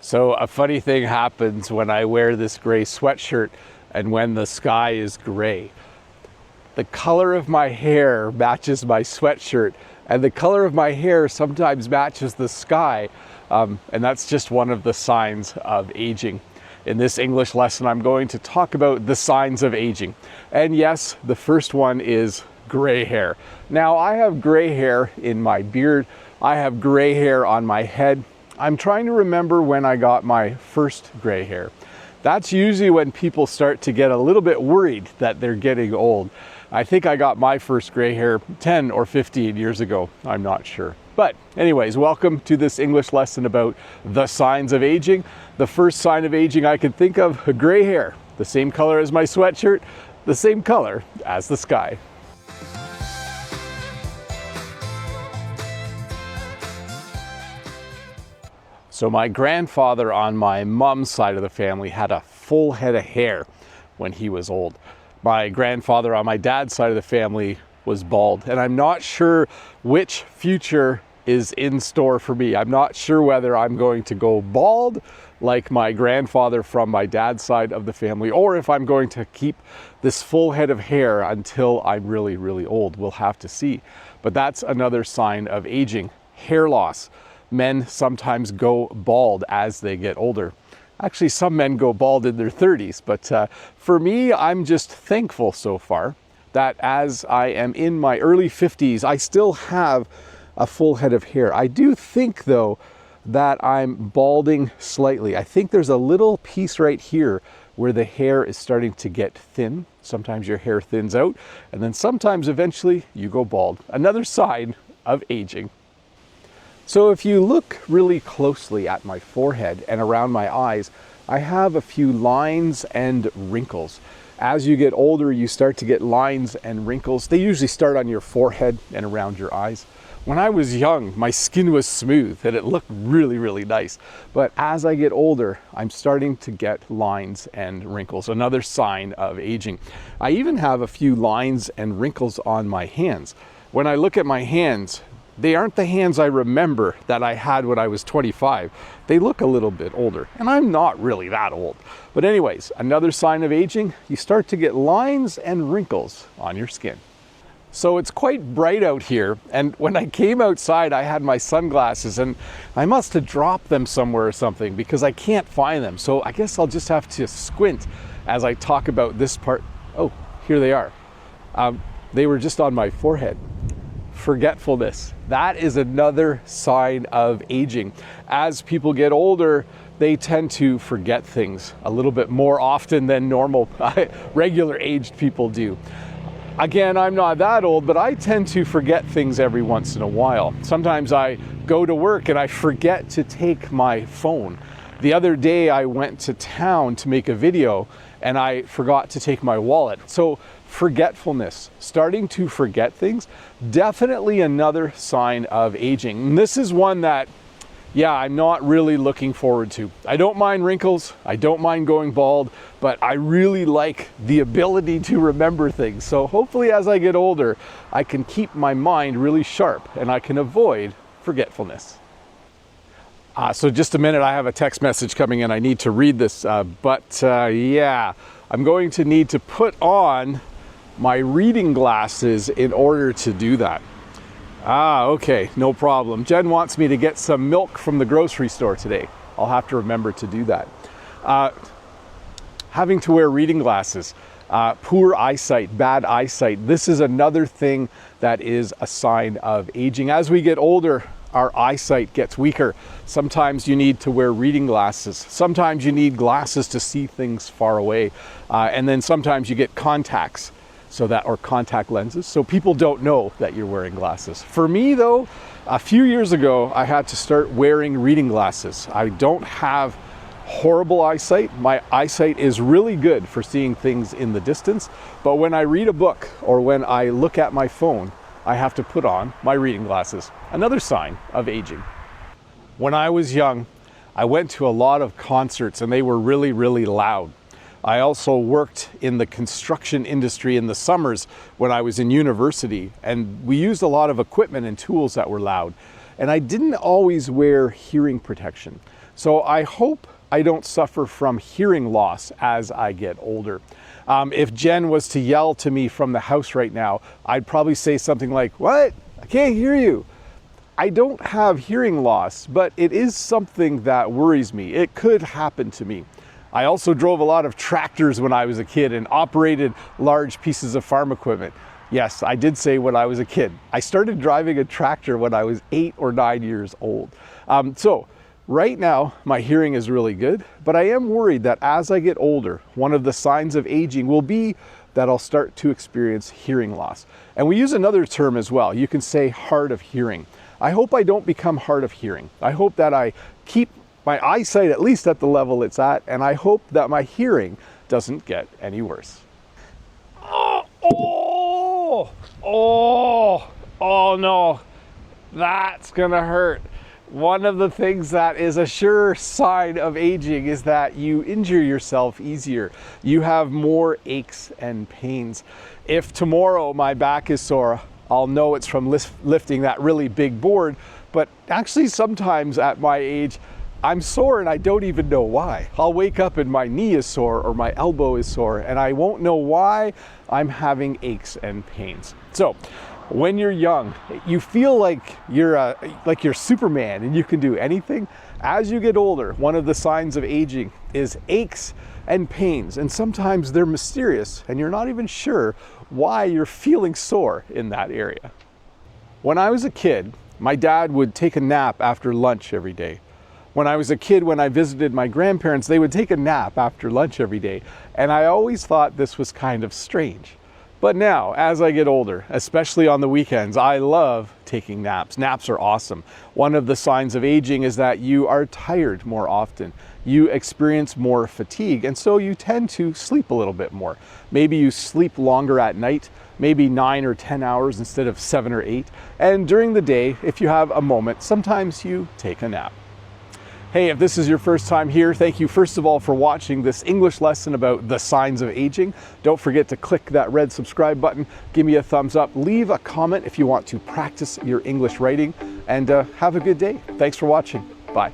So a funny thing happens when I wear this gray sweatshirt and when the sky is gray. The color of my hair matches my sweatshirt, and the color of my hair sometimes matches the sky. And that's just one of the signs of aging. In this English lesson, I'm going to talk about the signs of aging. And yes, the first one is gray hair. Now, I have gray hair in my beard. I have gray hair on my head. I'm trying to remember when I got my first gray hair. That's usually when people start to get a little bit worried that they're getting old. I think I got my first gray hair 10 or 15 years ago. I'm not sure. But anyways, welcome to this English lesson about the signs of aging. The first sign of aging I can think of, gray hair. The same color as my sweatshirt, the same color as the sky. So my grandfather on my mom's side of the family had a full head of hair when he was old. My grandfather on my dad's side of the family was bald, and I'm not sure which future is in store for me. I'm not sure whether I'm going to go bald like my grandfather from my dad's side of the family, or if I'm going to keep this full head of hair until I'm really, really old. We'll have to see. But that's another sign of aging, hair loss. Men sometimes go bald as they get older. Actually, some men go bald in their 30s, but for me, I'm just thankful so far that as I am in my early 50s, I still have a full head of hair. I do think, though, that I'm balding slightly. I think there's a little piece right here where the hair is starting to get thin. Sometimes your hair thins out, and then sometimes eventually you go bald. Another sign of aging. So if you look really closely at my forehead and around my eyes, I have a few lines and wrinkles. As you get older, you start to get lines and wrinkles. They usually start on your forehead and around your eyes. When I was young, my skin was smooth and it looked really, really nice. But as I get older, I'm starting to get lines and wrinkles, another sign of aging. I even have a few lines and wrinkles on my hands. When I look at my hands, they aren't the hands I remember that I had when I was 25. They look a little bit older, and I'm not really that old. But anyways, another sign of aging, you start to get lines and wrinkles on your skin. So it's quite bright out here, and when I came outside, I had my sunglasses, and I must have dropped them somewhere or something because I can't find them. So I guess I'll just have to squint as I talk about this part. Oh, here they are. They were just on my forehead. Forgetfulness. That is another sign of aging. As people get older, they tend to forget things a little bit more often than normal, regular aged people do. Again, I'm not that old, but I tend to forget things every once in a while. Sometimes I go to work and I forget to take my phone. The other day I went to town to make a video and I forgot to take my wallet. So forgetfulness, starting to forget things, definitely another sign of aging. And this is one that, I'm not really looking forward to. I don't mind wrinkles, I don't mind going bald, but I really like the ability to remember things. So hopefully as I get older, I can keep my mind really sharp and I can avoid forgetfulness. So just a minute, I have a text message coming in. I need to read this, I'm going to need to put on my reading glasses in order to do that. Okay, no problem. Jen wants me to get some milk from the grocery store today. I'll have to remember to do that. Having to wear reading glasses, poor eyesight, bad eyesight. This is another thing that is a sign of aging. As we get older, our eyesight gets weaker. Sometimes you need to wear reading glasses. Sometimes you need glasses to see things far away. And then sometimes you get contacts, or contact lenses, so people don't know that you're wearing glasses. For me though, a few years ago, I had to start wearing reading glasses. I don't have horrible eyesight. My eyesight is really good for seeing things in the distance, but when I read a book or when I look at my phone, I have to put on my reading glasses. Another sign of aging. When I was young, I went to a lot of concerts and they were really, really loud. I also worked in the construction industry in the summers when I was in university, and we used a lot of equipment and tools that were loud. And I didn't always wear hearing protection. So I hope I don't suffer from hearing loss as I get older. If Jen was to yell to me from the house right now, I'd probably say something like, "What? I can't hear you." I don't have hearing loss, but it is something that worries me. It could happen to me. I also drove a lot of tractors when I was a kid and operated large pieces of farm equipment. Yes, I did say when I was a kid. I started driving a tractor when I was 8 or 9 years old. So right now, my hearing is really good, but I am worried that as I get older, one of the signs of aging will be that I'll start to experience hearing loss. And we use another term as well. You can say hard of hearing. I hope I don't become hard of hearing. I hope that I keep my eyesight at least at the level it's at, and I hope that my hearing doesn't get any worse. Oh no, that's gonna hurt. One of the things that is a sure sign of aging is that you injure yourself easier. You have more aches and pains. If tomorrow my back is sore, I'll know it's from lifting that really big board, but actually sometimes at my age, I'm sore and I don't even know why. I'll wake up and my knee is sore or my elbow is sore and I won't know why I'm having aches and pains. So when you're young, you feel like you're Superman and you can do anything. As you get older, one of the signs of aging is aches and pains, and sometimes they're mysterious and you're not even sure why you're feeling sore in that area. When I was a kid, my dad would take a nap after lunch every day. When I was a kid, when I visited my grandparents, they would take a nap after lunch every day, and I always thought this was kind of strange. But now, as I get older, especially on the weekends, I love taking naps. Naps are awesome. One of the signs of aging is that you are tired more often. You experience more fatigue, and so you tend to sleep a little bit more. Maybe you sleep longer at night, maybe 9 or 10 hours instead of 7 or 8. And during the day, if you have a moment, sometimes you take a nap. Hey, if this is your first time here, thank you first of all for watching this English lesson about the signs of aging. Don't forget to click that red subscribe button, give me a thumbs up, leave a comment if you want to practice your English writing, and have a good day. Thanks for watching. Bye.